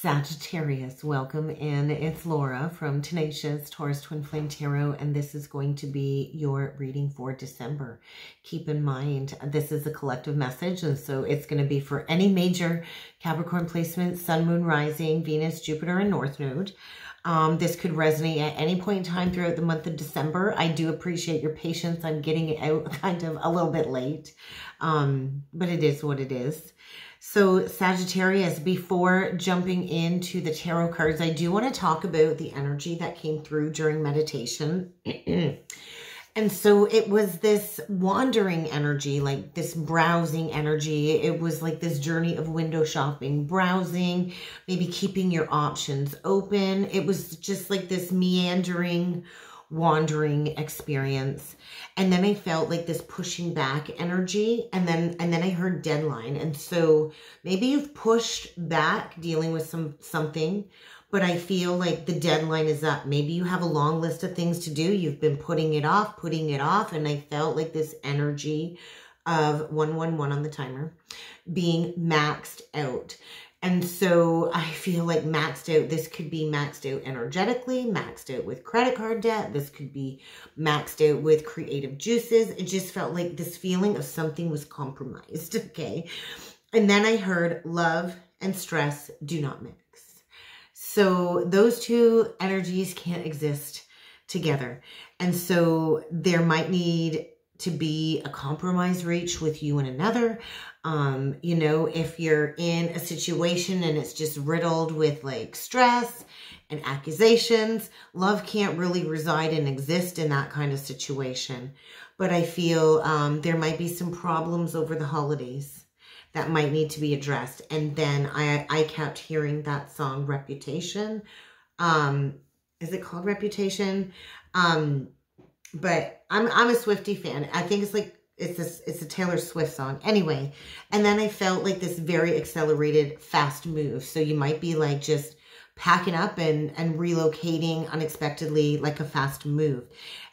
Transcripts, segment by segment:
Sagittarius, welcome in. It's Laura from Tenacious Taurus Twin Flame Tarot, and this is going to be your reading for December. Keep in mind, this is a collective message, and so it's going to be for any major Capricorn placement, Sun, Moon, Rising, Venus, Jupiter, and North Node. This could resonate at any point in time throughout the month of December. I do appreciate your patience. I'm getting it out kind of a little bit late, but it is what it is. So Sagittarius, before jumping into the tarot cards, I do want to talk about the energy that came through during meditation. And so it was this wandering energy, like this browsing energy. It was like this journey of window shopping, browsing, maybe keeping your options open. It was just like this meandering, wandering experience. And then I felt like this pushing back energy, and then I heard deadline. And so maybe you've pushed back dealing with something, but I feel like the deadline is up. Maybe you have a long list of things to do. You've been putting it off, and I felt like this energy of 111 on the timer being maxed out. And so I feel like maxed out, this could be maxed out energetically, maxed out with credit card debt. This could be maxed out with creative juices. It just felt like this feeling of something was compromised, okay? And then I heard love and stress do not mix. So those two energies can't exist together. And so there might need to be a compromise reached with you and another. You know, if you're in a situation and it's just riddled with like stress and accusations, love can't really reside and exist in that kind of situation. But I feel there might be some problems over the holidays that might need to be addressed. And then I kept hearing that song Reputation. Is it called Reputation? But I'm a Swiftie fan. I think it's like it's a Taylor Swift song. Anyway, and then I felt like this very accelerated, fast move. So you might be like just packing up and relocating unexpectedly, like a fast move.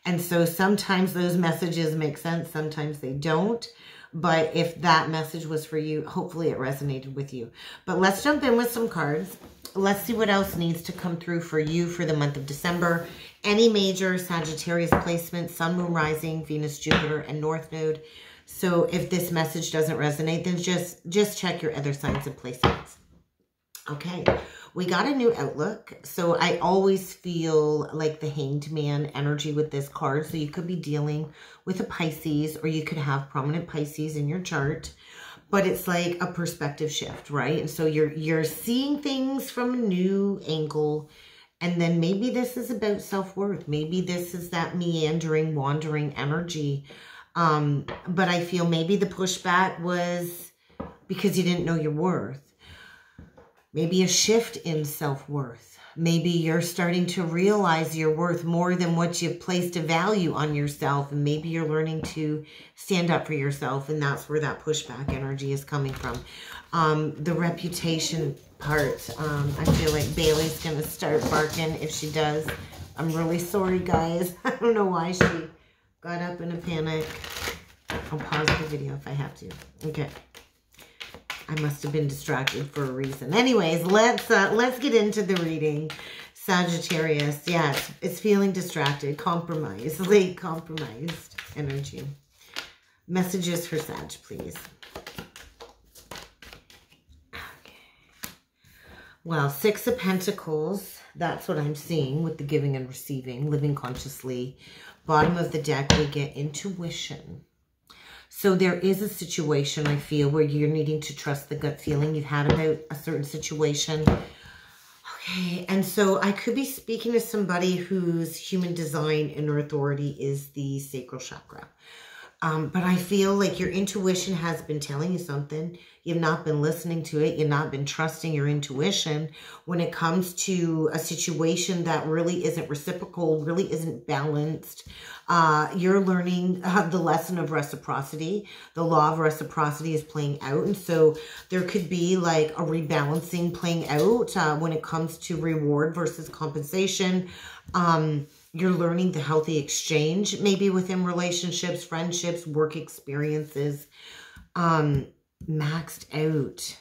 And so sometimes those messages make sense, sometimes they don't. But if that message was for you, hopefully it resonated with you. But let's jump in with some cards. Let's see what else needs to come through for you for the month of December. Any major Sagittarius placement, Sun, Moon, Rising, Venus, Jupiter, and North Node. So if this message doesn't resonate, then just check your other signs and placements. Okay, we got a new outlook. So I always feel like the Hanged Man energy with this card. So you could be dealing with a Pisces, or you could have prominent Pisces in your chart. But it's like a perspective shift, right? And so you're seeing things from a new angle. And then maybe this is about self-worth. Maybe this is that meandering, wandering energy. But I feel maybe the pushback was because you didn't know your worth. Maybe a shift in self-worth. Maybe you're starting to realize your worth more than what you've placed a value on yourself. And maybe you're learning to stand up for yourself. And that's where that pushback energy is coming from. The reputation part, I feel like Bailey's going to start barking if she does. I'm really sorry, guys. I don't know why she got up in a panic. I'll pause the video if I have to. Okay. I must have been distracted for a reason. Anyways, let's get into the reading. Sagittarius, yes, it's feeling distracted, compromised, late compromised energy. Messages for Sag, please. Well, Six of Pentacles, that's what I'm seeing with the giving and receiving, living consciously. Bottom of the deck, we get intuition. So there is a situation, I feel, where you're needing to trust the gut feeling you've had about a certain situation. Okay, and so I could be speaking to somebody whose human design, inner authority is the sacral chakra. But I feel like your intuition has been telling you something. You've not been listening to it. You've not been trusting your intuition when it comes to a situation that really isn't reciprocal, really isn't balanced. You're learning the lesson of reciprocity. The law of reciprocity is playing out. And so there could be like a rebalancing playing out when it comes to reward versus compensation. You're learning the healthy exchange, maybe within relationships, friendships, work experiences. Maxed out.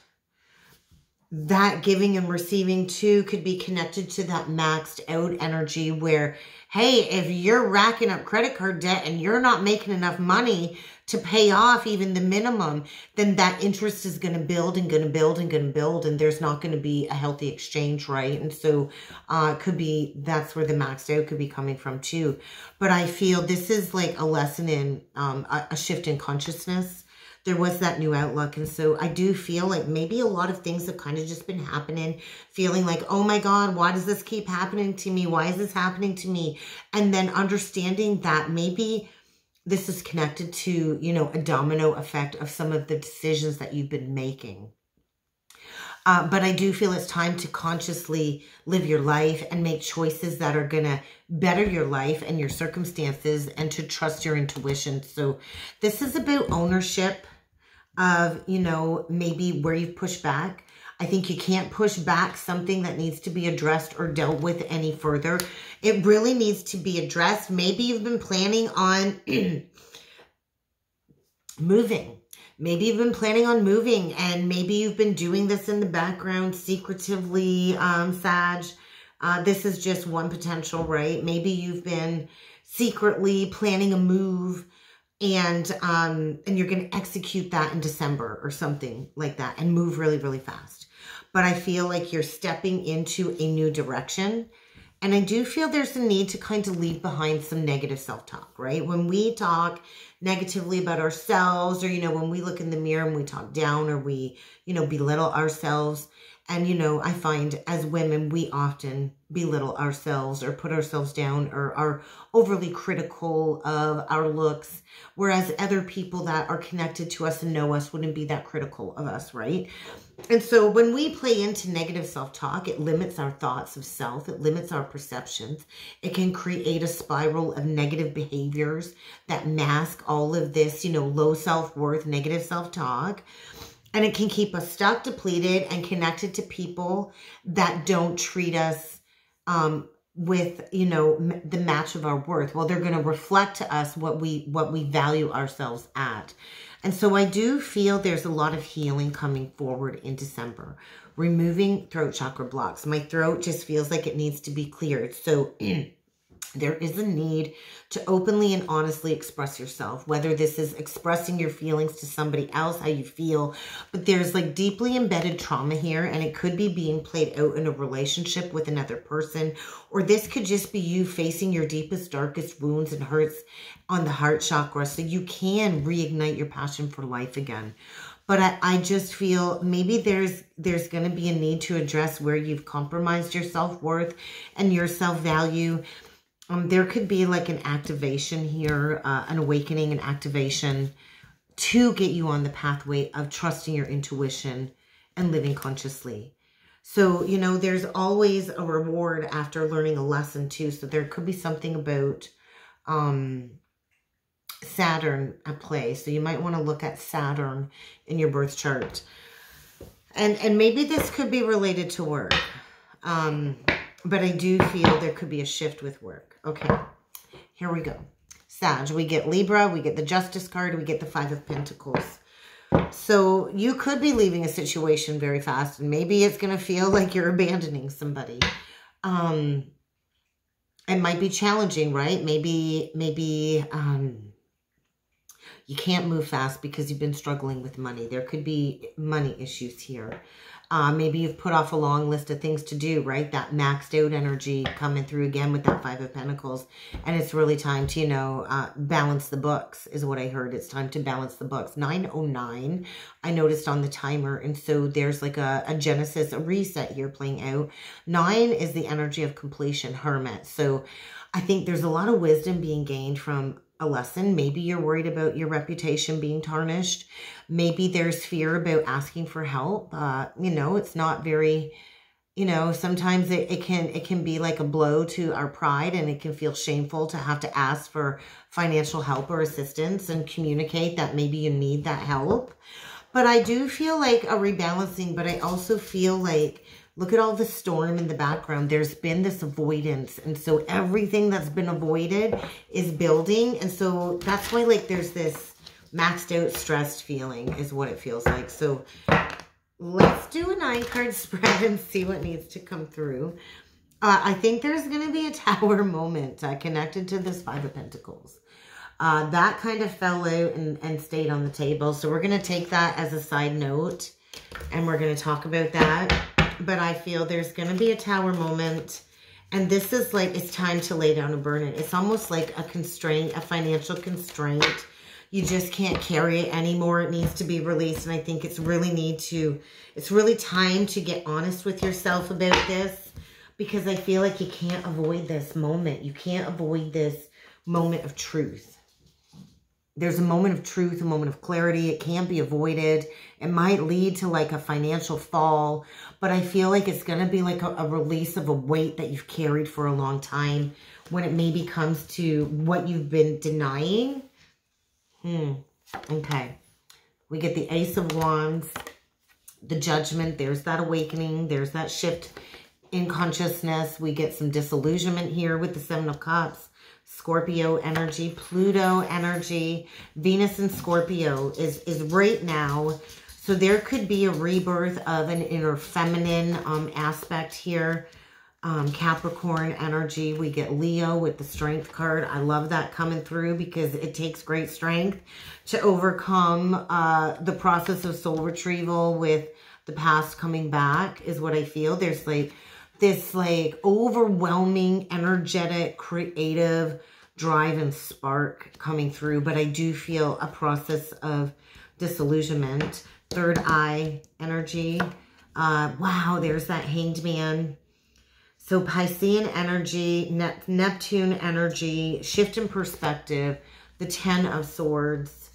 that giving and receiving too could be connected to that maxed out energy where, hey, if you're racking up credit card debt and you're not making enough money to pay off even the minimum, then that interest is going to build and going to build and going to build, and there's not going to be a healthy exchange, right? And so it could be, that's where the maxed out could be coming from too. But I feel this is like a lesson in a shift in consciousness. There was that new outlook. And so I do feel like maybe a lot of things have kind of just been happening, feeling like, oh my God, why does this keep happening to me? Why is this happening to me? And then understanding that maybe this is connected to, you know, a domino effect of some of the decisions that you've been making. But I do feel it's time to consciously live your life and make choices that are going to better your life and your circumstances, and to trust your intuition. So this is about ownership of, you know, maybe where you've pushed back. I think you can't push back something that needs to be addressed or dealt with any further. It really needs to be addressed. Maybe you've been planning on moving. Maybe you've been planning on moving, and maybe you've been doing this in the background secretively, Sag. This is just one potential, right? Maybe you've been secretly planning a move, and you're going to execute that in December or something like that and move really, really fast. But I feel like you're stepping into a new direction. And I do feel there's a need to kind of leave behind some negative self-talk, right? When we talk negatively about ourselves, or, you know, when we look in the mirror and we talk down, or we, you know, belittle ourselves. And, you know, I find as women, we often belittle ourselves or put ourselves down, or are overly critical of our looks, whereas other people that are connected to us and know us wouldn't be that critical of us, right? And so when we play into negative self-talk, it limits our thoughts of self. It limits our perceptions. It can create a spiral of negative behaviors that mask all of this, you know, low self-worth, negative self-talk. And it can keep us stuck, depleted, and connected to people that don't treat us with, you know, the match of our worth. Well, they're going to reflect to us what we value ourselves at. And so I do feel there's a lot of healing coming forward in December. Removing throat chakra blocks. My throat just feels like it needs to be cleared. So there is a need to openly and honestly express yourself, whether this is expressing your feelings to somebody else, how you feel, but there's like deeply embedded trauma here, and it could be being played out in a relationship with another person, or this could just be you facing your deepest, darkest wounds and hurts on the heart chakra, so you can reignite your passion for life again. But I just feel maybe there's going to be a need to address where you've compromised your self-worth and your self-value. There could be like an activation here, an awakening, an activation to get you on the pathway of trusting your intuition and living consciously. So, you know, there's always a reward after learning a lesson too. So there could be something about Saturn at play. So you might want to look at Saturn in your birth chart. And maybe this could be related to work. But I do feel there could be a shift with work. Okay, here we go. Sag, we get Libra, we get the Justice card, we get the Five of Pentacles. So you could be leaving a situation very fast, and maybe it's going to feel like you're abandoning somebody. It might be challenging, right? Maybe you can't move fast because you've been struggling with money. There could be money issues here. Maybe you've put off a long list of things to do, right? That maxed out energy coming through again with that Five of Pentacles. And it's really time to, you know, balance the books is what I heard. It's time to balance the books. 9:09, I noticed on the timer. And so there's like a Genesis, a reset here playing out. 9 is the energy of completion, Hermit. So I think there's a lot of wisdom being gained from a lesson. Maybe you're worried about your reputation being tarnished. Maybe there's fear about asking for help. You know, it's not very, you know, sometimes it can be like a blow to our pride, and it can feel shameful to have to ask for financial help or assistance and communicate that maybe you need that help. But I do feel like a rebalancing, but I also feel like, look at all the storm in the background. There's been this avoidance. And so everything that's been avoided is building. And so that's why like there's this maxed out stressed feeling is what it feels like. So let's do a 9-card spread and see what needs to come through. I think there's going to be a Tower moment connected to this 5 of Pentacles. That kind of fell out and stayed on the table. So we're going to take that as a side note. And we're going to talk about that. But I feel there's going to be a Tower moment. And this is like, it's time to lay down and burn it. It's almost like a constraint, a financial constraint. You just can't carry it anymore. It needs to be released. And I think it's really time to get honest with yourself about this. Because I feel like you can't avoid this moment. You can't avoid this moment of truth. There's a moment of truth, a moment of clarity. It can't be avoided. It might lead to like a financial fall. But I feel like it's going to be like a release of a weight that you've carried for a long time. When it maybe comes to what you've been denying. Okay. We get the Ace of Wands. The Judgment. There's that awakening. There's that shift in consciousness. We get some disillusionment here with the 7 of Cups. Scorpio energy, Pluto energy, Venus and Scorpio is right now. So there could be a rebirth of an inner feminine aspect here. Capricorn energy. We get Leo with the Strength card. I love that coming through because it takes great strength to overcome the process of soul retrieval with the past coming back is what I feel. There's like this like overwhelming, energetic, creative drive and spark coming through. But I do feel a process of disillusionment. Third eye energy. Wow, there's that Hanged Man. So Piscean energy, Neptune energy, shift in perspective, the 10 of Swords.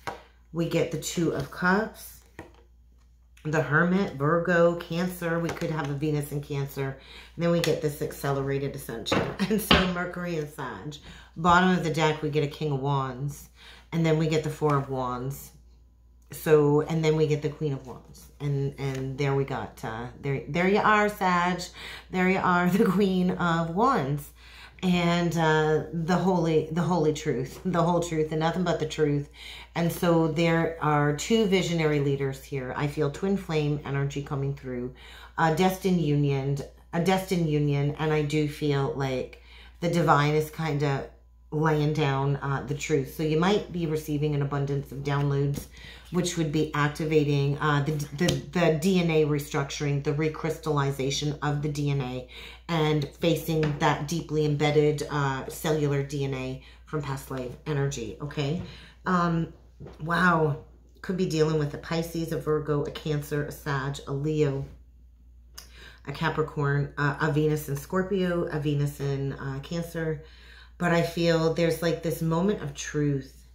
We get the 2 of Cups. The Hermit, Virgo, Cancer. We could have a Venus in Cancer. And then we get this accelerated ascension. And so Mercury and Sag. Bottom of the deck, we get a King of Wands. And then we get the 4 of Wands. So, and then we get the Queen of Wands. And there we got, there you are, Sag. There you are, the Queen of Wands. And the holy truth, the whole truth, and nothing but the truth. And so there are 2 visionary leaders here. I feel twin flame energy coming through, a destined union, and I do feel like the divine is kind of laying down the truth. So you might be receiving an abundance of downloads, which would be activating the DNA restructuring, the recrystallization of the DNA, and facing that deeply embedded cellular DNA from past life energy, okay? Wow. Could be dealing with a Pisces, a Virgo, a Cancer, a Sag, a Leo, a Capricorn, a Venus in Scorpio, a Venus in Cancer. But I feel there's like this moment of truth,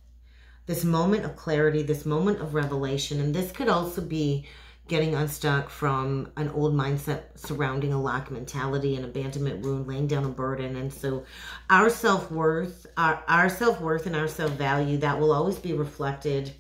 this moment of clarity, this moment of revelation. And this could also be getting unstuck from an old mindset surrounding a lack mentality, an abandonment wound, laying down a burden. And so our self-worth, our self-worth and our self-value, that will always be reflected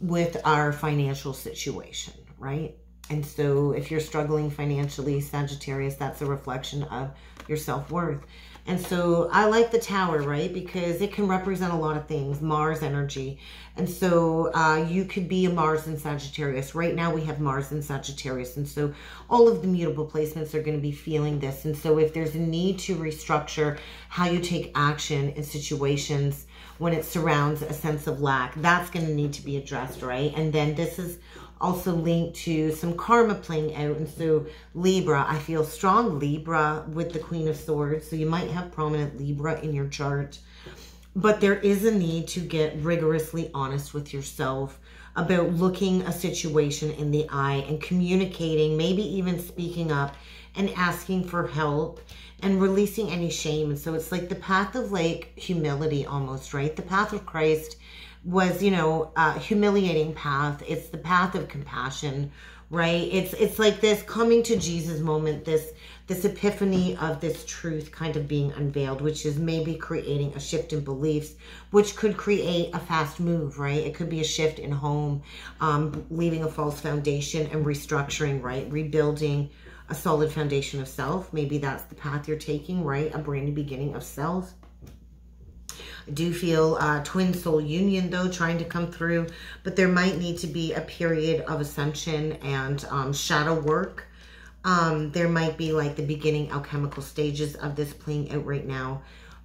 with our financial situation, right? And so if you're struggling financially, Sagittarius, that's a reflection of your self-worth. And so I like the Tower, right? Because it can represent a lot of things, Mars energy. And so you could be a Mars in Sagittarius. Right now we have Mars in Sagittarius. And so all of the mutable placements are going to be feeling this. And so if there's a need to restructure how you take action in situations when it surrounds a sense of lack, that's going to need to be addressed, right? And then this is also linked to some karma playing out. And so Libra, I feel strong Libra with the Queen of Swords. So you might have prominent Libra in your chart. But there is a need to get rigorously honest with yourself about looking a situation in the eye and communicating, maybe even speaking up and asking for help and releasing any shame. And so it's like the path of like humility almost, right? The path of Christ was, you know, a humiliating path. It's the path of compassion, right? It's like this coming to Jesus moment, this epiphany of this truth kind of being unveiled, which is maybe creating a shift in beliefs, which could create a fast move, right? It could be a shift in home, leaving a false foundation and restructuring, right? Rebuilding a solid foundation of self. Maybe that's the path you're taking, right? A brand new beginning of self. I do feel twin soul union, though, trying to come through. But there might need to be a period of ascension and shadow work. There might be like the beginning alchemical stages of this playing out right now.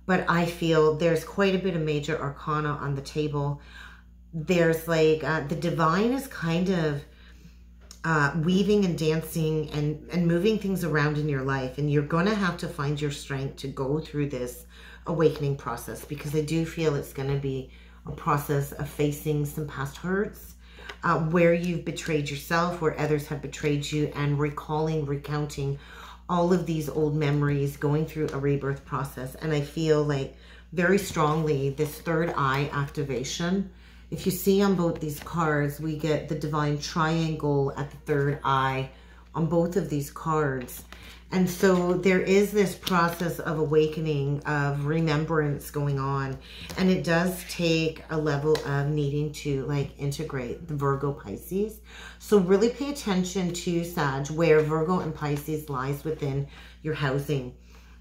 But I feel there's quite a bit of major arcana on the table. There's like the divine is kind of weaving and dancing and moving things around in your life. And you're going to have to find your strength to go through this awakening process, because I do feel it's going to be a process of facing some past hurts, where you've betrayed yourself, where others have betrayed you, and recalling, recounting all of these old memories, going through a rebirth process. And I feel like very strongly this third eye activation. If you see on both these cards, we get the divine triangle at the third eye on both of these cards. And so there is this process of awakening, of remembrance going on. And it does take a level of needing to like integrate the Virgo Pisces. So really pay attention to, Sag, where Virgo and Pisces lies within your housing,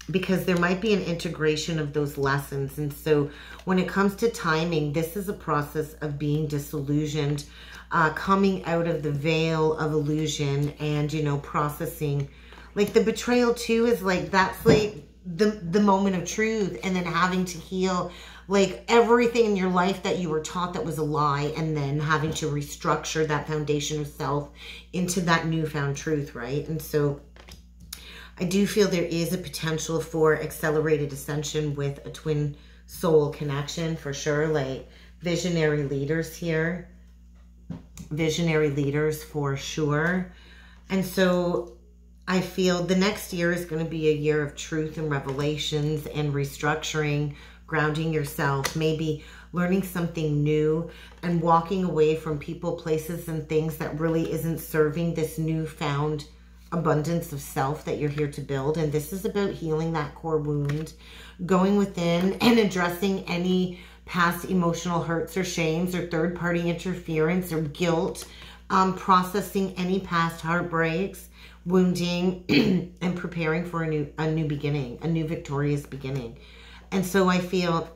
because there might be an integration of those lessons. And so when it comes to timing, this is a process of being disillusioned, coming out of the veil of illusion and, you know, processing. Like the betrayal too is like, that's like the moment of truth, and then having to heal like everything in your life that you were taught that was a lie, and then having to restructure that foundation of self into that newfound truth, right? And so I do feel there is a potential for accelerated ascension with a twin soul connection for sure. Like visionary leaders here, visionary leaders for sure. And so I feel the next year is going to be a year of truth and revelations and restructuring, grounding yourself, maybe learning something new and walking away from people, places, and things that really isn't serving this newfound abundance of self that you're here to build. And this is about healing that core wound, going within and addressing any past emotional hurts or shames or third-party interference or guilt, processing any past heartbreaks, wounding, and preparing for a new beginning, a new victorious beginning. And so I feel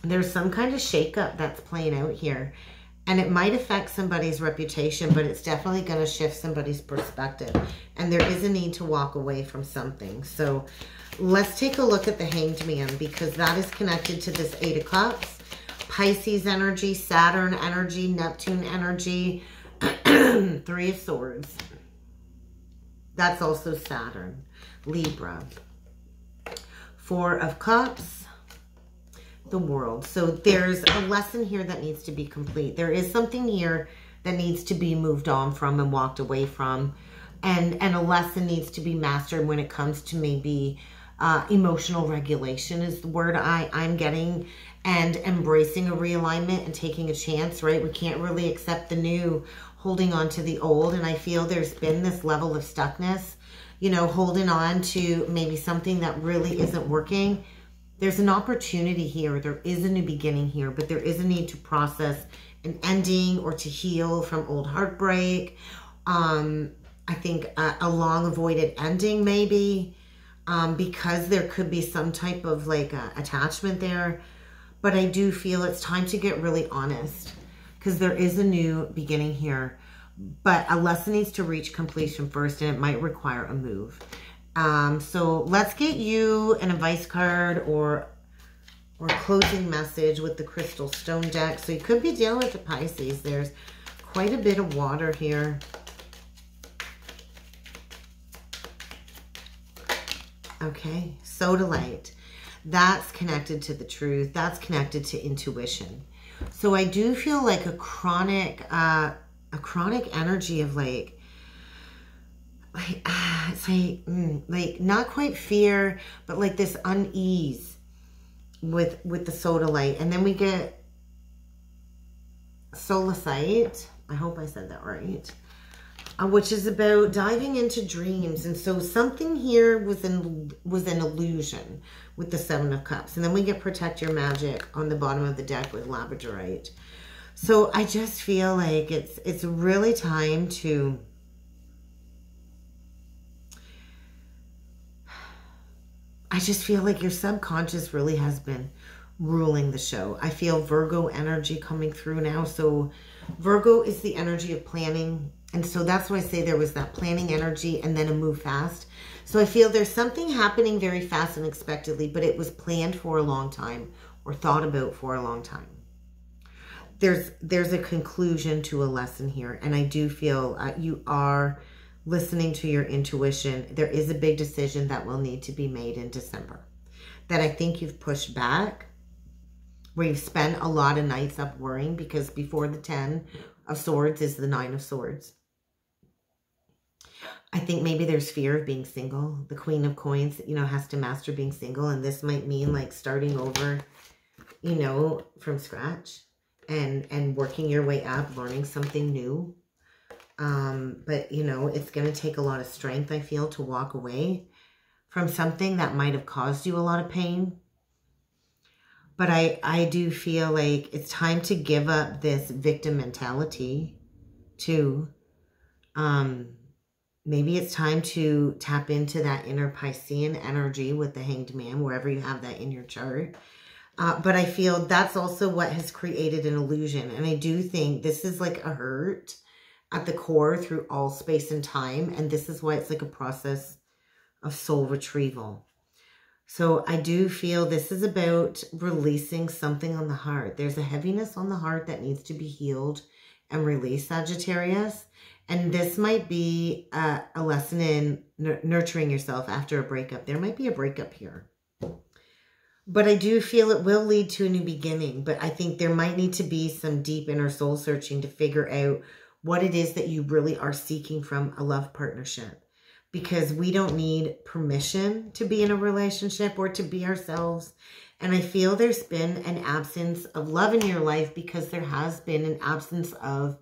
there's some kind of shakeup that's playing out here. And it might affect somebody's reputation, but it's definitely going to shift somebody's perspective. And there is a need to walk away from something. So let's take a look at the Hanged Man, because that is connected to this Eight of Cups, Pisces energy, Saturn energy, Neptune energy, Three of Swords. That's also Saturn, Libra. Four of Cups, the World. So there's a lesson here that needs to be complete. There is something here that needs to be moved on from and walked away from. And a lesson needs to be mastered when it comes to maybe emotional regulation is the word I'm getting, and embracing a realignment and taking a chance, right? We can't really accept the new, holding on to the old. And I feel there's been this level of stuckness, you know, holding on to maybe something that really isn't working. There's an opportunity here. There is a new beginning here, but there is a need to process an ending or to heal from old heartbreak. I think a long avoided ending maybe, because there could be some type of like attachment there. But I do feel it's time to get really honest, because there is a new beginning here. But a lesson needs to reach completion first, and it might require a move. So let's get you an advice card or closing message with the Crystal Stone deck. So you could be dealing with the Pisces. There's quite a bit of water here. Okay, Sodalite. That's connected to the truth. That's connected to intuition. So I do feel like a chronic energy of like it's like not quite fear, but like this unease with the Sodalite. And then we get Soulmate. I hope I said that right. Which is about diving into dreams. And so something here was an illusion with the Seven of Cups. And then we get Protect Your Magic on the bottom of the deck with Labradorite. So I just feel like it's really time to I just feel like your subconscious really has been ruling the show. I feel Virgo energy coming through now. So Virgo is the energy of planning. And so that's why I say there was that planning energy and then a move fast. So I feel there's something happening very fast and unexpectedly, but it was planned for a long time or thought about for a long time. There's a conclusion to a lesson here. And I do feel you are listening to your intuition. There is a big decision that will need to be made in December that I think you've pushed back, where you've spent a lot of nights up worrying, because before the 10 of Swords is the 9 of Swords. I think maybe there's fear of being single. The Queen of Coins, you know, has to master being single. And this might mean like starting over, you know, from scratch and working your way up, learning something new. But, you know, it's going to take a lot of strength, I feel, to walk away from something that might have caused you a lot of pain. But I do feel like it's time to give up this victim mentality too. Maybe it's time to tap into that inner Piscean energy with the Hanged Man, wherever you have that in your chart. But I feel that's also what has created an illusion. And I do think this is like a hurt at the core through all space and time. And this is why it's like a process of soul retrieval. So I do feel this is about releasing something on the heart. There's a heaviness on the heart that needs to be healed and released, Sagittarius. And this might be a lesson in nurturing yourself after a breakup. There might be a breakup here. But I do feel it will lead to a new beginning. But I think there might need to be some deep inner soul searching to figure out what it is that you really are seeking from a love partnership. Because we don't need permission to be in a relationship or to be ourselves. And I feel there's been an absence of love in your life because there has been an absence of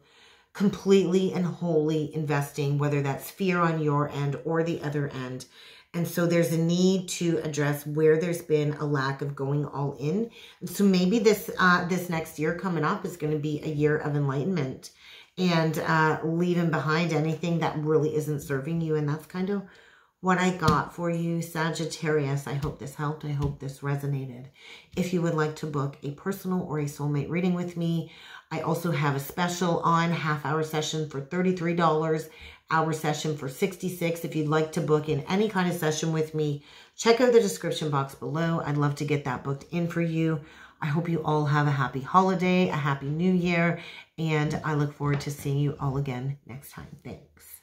completely and wholly investing, whether that's fear on your end or the other end. And so there's a need to address where there's been a lack of going all in. And so maybe this next year coming up is going to be a year of enlightenment and leaving behind anything that really isn't serving you. And that's kind of what I got for you, Sagittarius. I hope this helped. I hope this resonated. If you would like to book a personal or a soulmate reading with me, I also have a special on half-hour session for $33, hour session for $66. If you'd like to book in any kind of session with me, check out the description box below. I'd love to get that booked in for you. I hope you all have a happy holiday, a happy new year, and I look forward to seeing you all again next time. Thanks.